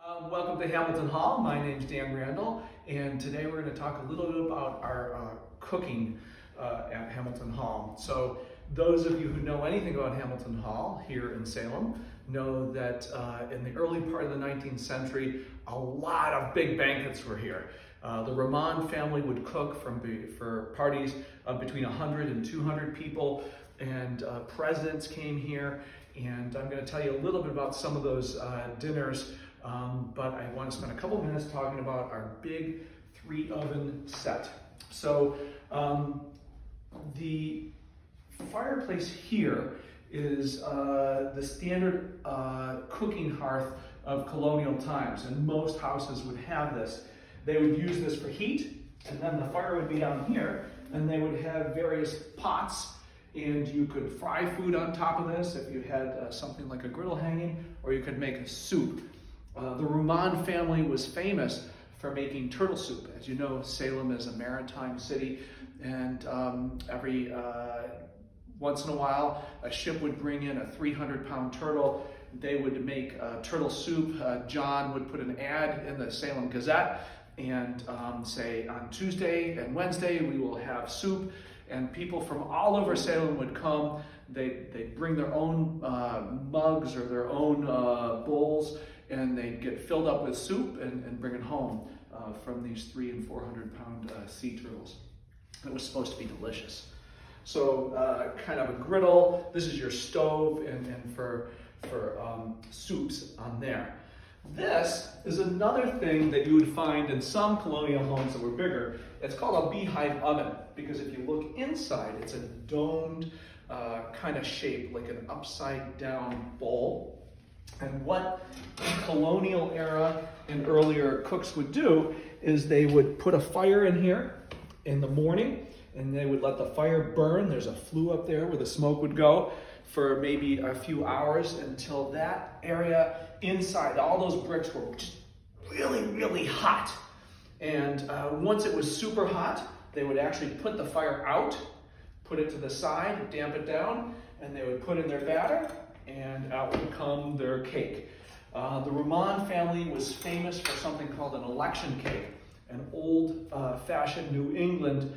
Welcome to Hamilton Hall. My name's Dan Randall, and today we're going to talk a little bit about our cooking at Hamilton Hall. So those of you who know anything about Hamilton Hall here in Salem know that in the early part of the 19th century, a lot of big banquets were here. The Ramon family would cook for parties of between 100 and 200 people, and presidents came here. And I'm going to tell you a little bit about some of those dinners. But I want to spend a couple minutes talking about our big 3-oven set. So the fireplace here is the standard cooking hearth of colonial times, and most houses would have this. They would use this for heat, and then the fire would be down here, and they would have various pots, and you could fry food on top of this if you had something like a griddle hanging, or you could make a soup. The Rumon family was famous for making turtle soup. As you know, Salem is a maritime city, and every once in a while, a ship would bring in a 300-pound turtle. They would make turtle soup. John would put an ad in the Salem Gazette and say, on Tuesday and Wednesday, we will have soup. And people from all over Salem would come. They'd bring their own mugs or their own bowls, and they'd get filled up with soup and bring it home from these 300 and 400-pound sea turtles. It was supposed to be delicious. So kind of a griddle. This is your stove, and for soups on there. This is another thing that you would find in some colonial homes that were bigger. It's called a beehive oven, because if you look inside, it's a domed kind of shape, like an upside down bowl. And what colonial era and earlier cooks would do is they would put a fire in here in the morning, and they would let the fire burn. There's a flue up there where the smoke would go for maybe a few hours until that area inside, all those bricks were just really, really hot. And once it was super hot, they would actually put the fire out, put it to the side, damp it down, and they would put in their batter, and out would come their cake. The Ramon family was famous for something called an election cake. An old-fashioned New England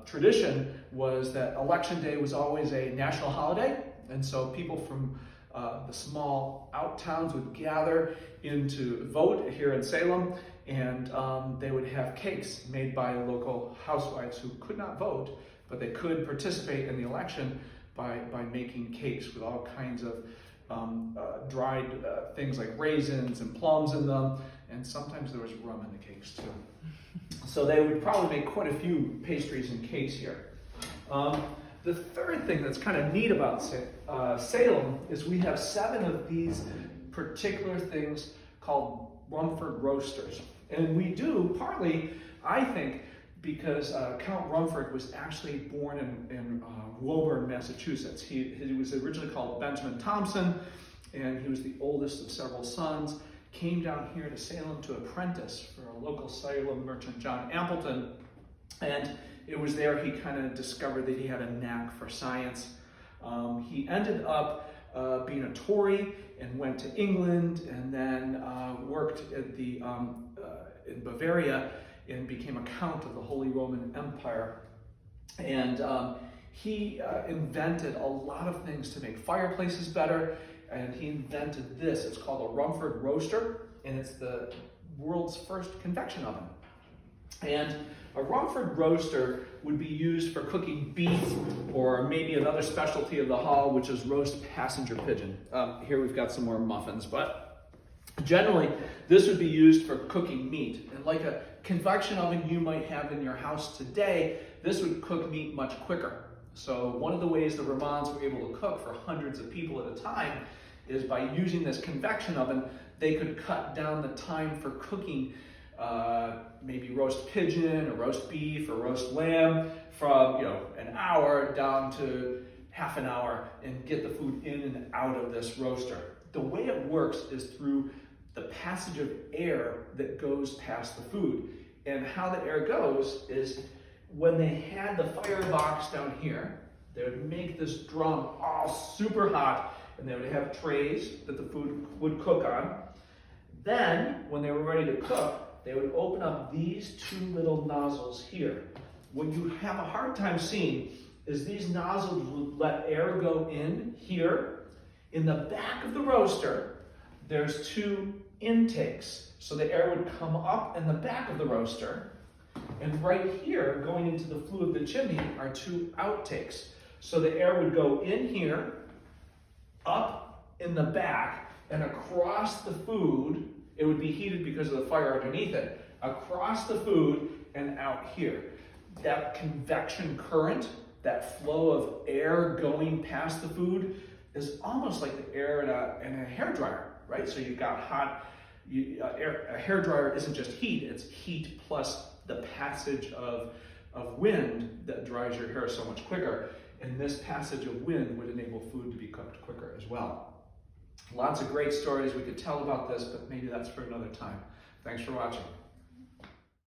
tradition was that election day was always a national holiday, and so people from the small out towns would gather in to vote here in Salem, and they would have cakes made by local housewives who could not vote, but they could participate in the election by making cakes with all kinds of dried things like raisins and plums in them, and sometimes there was rum in the cakes too. So they would probably make quite a few pastries and cakes here. The third thing that's kind of neat about Salem is we have 7 of these particular things called Rumford Roasters. And we do partly, I think, because Count Rumford was actually born in Woburn, Massachusetts. He was originally called Benjamin Thompson, and he was the oldest of several sons. Came down here to Salem to apprentice for a local Salem merchant, John Appleton, and it was there he kind of discovered that he had a knack for science. He ended up being a Tory and went to England, and then worked at in Bavaria and became a count of the Holy Roman Empire. And he invented a lot of things to make fireplaces better, and he invented this. It's called a Rumford Roaster, and it's the world's first convection oven. And a Rumford Roaster would be used for cooking beef, or maybe another specialty of the hall, which is roast passenger pigeon. Here we've got some more muffins, but generally this would be used for cooking meat. And like a convection oven you might have in your house today, this would cook meat much quicker. So one of the ways the Ramons were able to cook for hundreds of people at a time is by using this convection oven. They could cut down the time for cooking maybe roast pigeon or roast beef or roast lamb from an hour down to half an hour, and get the food in and out of this roaster. The way it works is through the passage of air that goes past the food. And how the air goes is when they had the firebox down here, they would make this drum all super hot, and they would have trays that the food would cook on. Then, when they were ready to cook, they would open up these two little nozzles here. What you have a hard time seeing is these nozzles would let air go in here. In the back of the roaster, there's two intakes. So the air would come up in the back of the roaster. And right here, going into the flue of the chimney, are two outtakes. So the air would go in here, up in the back, and across the food. It would be heated because of the fire underneath it, across the food and out here. That convection current, that flow of air going past the food, is almost like the air in a hairdryer, right? So you've got hot, a hairdryer isn't just heat, it's heat plus the passage of wind that dries your hair so much quicker. And this passage of wind would enable food to be cooked quicker as well. Lots of great stories we could tell about this, but maybe that's for another time. Thanks for watching.